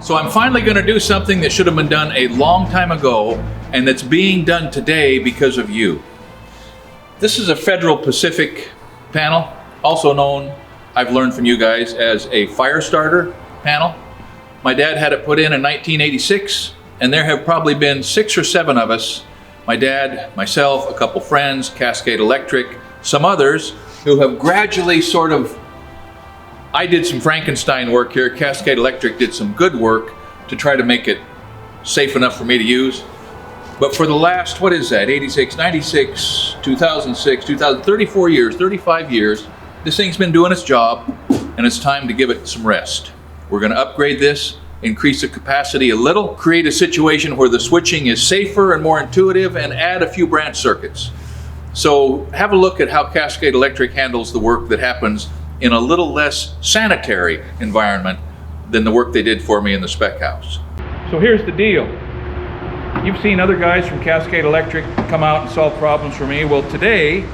So I'm finally going to do something that should have been done a long time ago, and that's being done today because of you. This is a Federal Pacific panel, also known, I've learned from you guys, as a fire starter panel. My dad had it put in 1986, and there have probably been 6 or 7 of us, my dad, myself, a couple friends, Cascade Electric, some others, who have gradually sort of, I did some Frankenstein work here, Cascade Electric did some good work to try to make it safe enough for me to use. But for the last, what is that, 86, 96, 2006, 34 years, 35 years, this thing's been doing its job, and it's time to give it some rest. We're going to upgrade this, increase the capacity a little, create a situation where the switching is safer and more intuitive, and add a few branch circuits. So have a look at how Cascade Electric handles the work that happens in a little less sanitary environment than the work they did for me in the spec house. So here's the deal. You've seen other guys from Cascade Electric come out and solve problems for me. Well, today,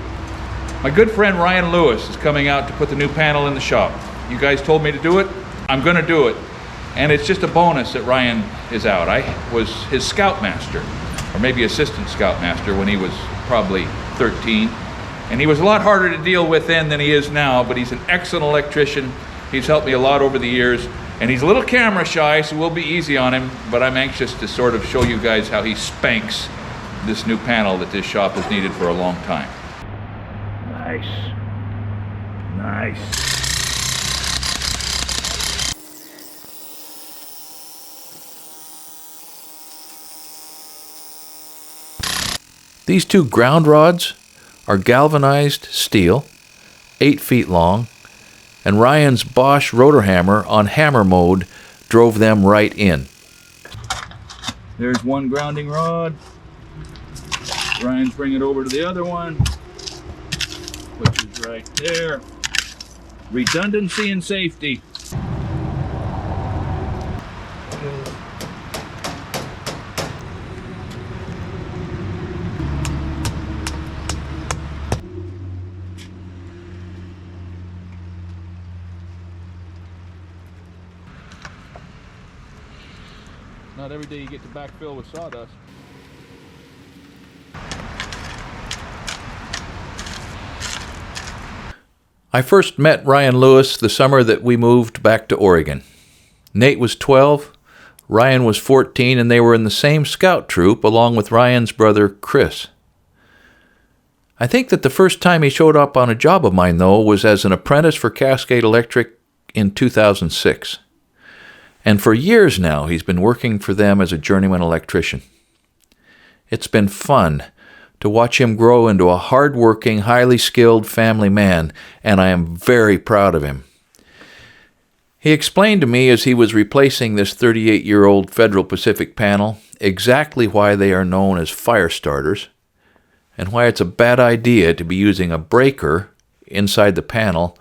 my good friend Ryan Lewis is coming out to put the new panel in the shop. You guys told me to do it. I'm going to do it. And it's just a bonus that Ryan is out. I was his scoutmaster, or maybe assistant scoutmaster when he was probably 13. And he was a lot harder to deal with then than he is now, but he's an excellent electrician. He's helped me a lot over the years. And he's a little camera shy, so we'll be easy on him, but I'm anxious to sort of show you guys how he spanks this new panel that this shop has needed for a long time. Nice. Nice. These 2 ground rods are galvanized steel, 8 feet long, and Ryan's Bosch rotor hammer on hammer mode drove them right in. There's one grounding rod. Ryan's bringing it over to the other one, which is right there. Redundancy and safety. Not every day you get to backfill with sawdust. I first met Ryan Lewis the summer that we moved back to Oregon. Nate was 12, Ryan was 14, and they were in the same scout troop along with Ryan's brother Chris. I think that the first time he showed up on a job of mine, though, was as an apprentice for Cascade Electric in 2006. And for years now, he's been working for them as a journeyman electrician. It's been fun to watch him grow into a hard-working, highly skilled family man, and I am very proud of him. He explained to me as he was replacing this 38-year-old Federal Pacific panel exactly why they are known as fire starters, and why it's a bad idea to be using a breaker inside the panel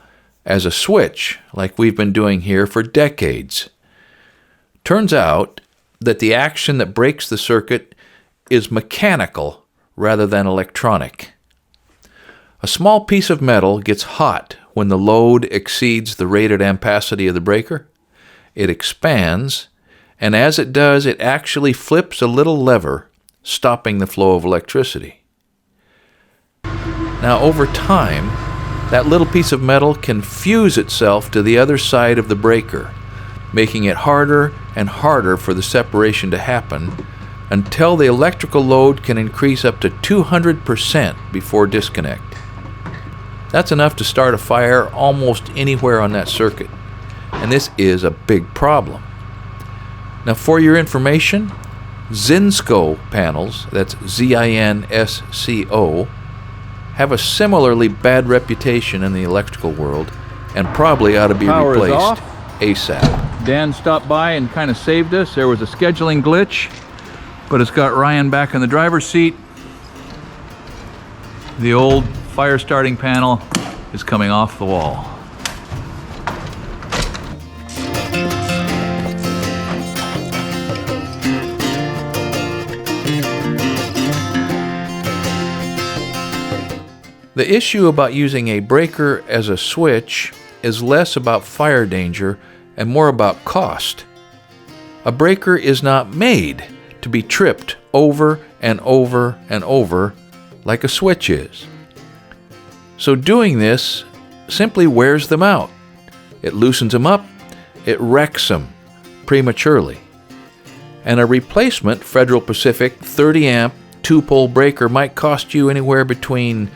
as a switch like we've been doing here for decades. Turns out that the action that breaks the circuit is mechanical rather than electronic. A small piece of metal gets hot when the load exceeds the rated ampacity of the breaker. It expands, and as it does, it actually flips a little lever, stopping the flow of electricity. Now, over time, that little piece of metal can fuse itself to the other side of the breaker, making it harder and harder for the separation to happen until the electrical load can increase up to 200% before disconnect. That's enough to start a fire almost anywhere on that circuit, and this is a big problem. Now, for your information, Zinsco panels, that's Z-I-N-S-C-O, have a similarly bad reputation in the electrical world and probably ought to be replaced ASAP. Dan stopped by and kind of saved us. There was a scheduling glitch, but it's got Ryan back in the driver's seat. The old fire starting panel is coming off the wall. The issue about using a breaker as a switch is less about fire danger and more about cost. A breaker is not made to be tripped over and over and over like a switch is. So doing this simply wears them out. It loosens them up, it wrecks them prematurely. And a replacement Federal Pacific 30 amp 2-pole breaker might cost you anywhere between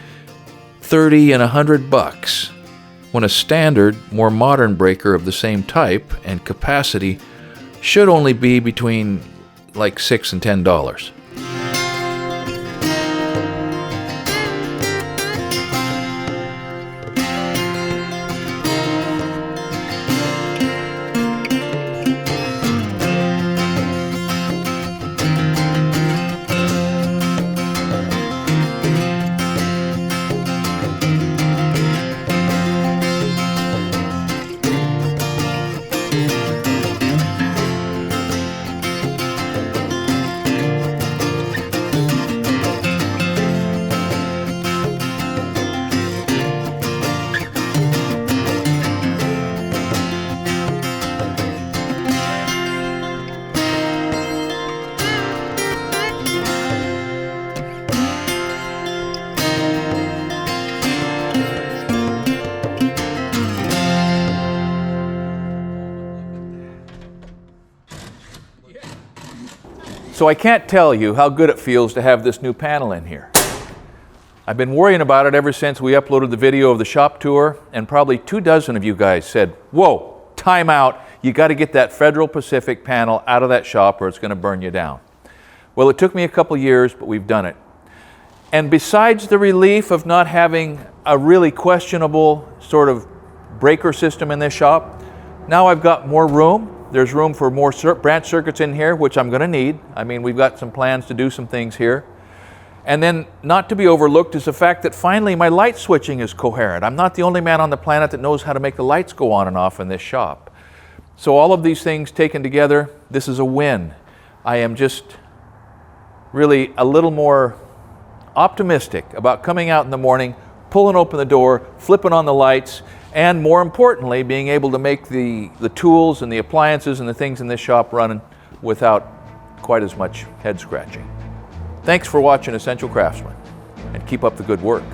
$30 and $100, when a standard, more modern breaker of the same type and capacity should only be between like $6 and $10. So I can't tell you how good it feels to have this new panel in here. I've been worrying about it ever since we uploaded the video of the shop tour, and probably 24 of you guys said, whoa, time out, you got to get that Federal Pacific panel out of that shop or it's going to burn you down. Well, it took me a couple years, but we've done it. And besides the relief of not having a really questionable sort of breaker system in this shop, now I've got more room. There's room for more branch circuits in here, which I'm going to need. I mean, we've got some plans to do some things here. And then, not to be overlooked, is the fact that finally my light switching is coherent. I'm not the only man on the planet that knows how to make the lights go on and off in this shop. So all of these things taken together, this is a win. I am just really a little more optimistic about coming out in the morning, pulling open the door, flipping on the lights, and more importantly, being able to make the tools and the appliances and the things in this shop running without quite as much head scratching. Thanks for watching Essential Craftsman, and keep up the good work.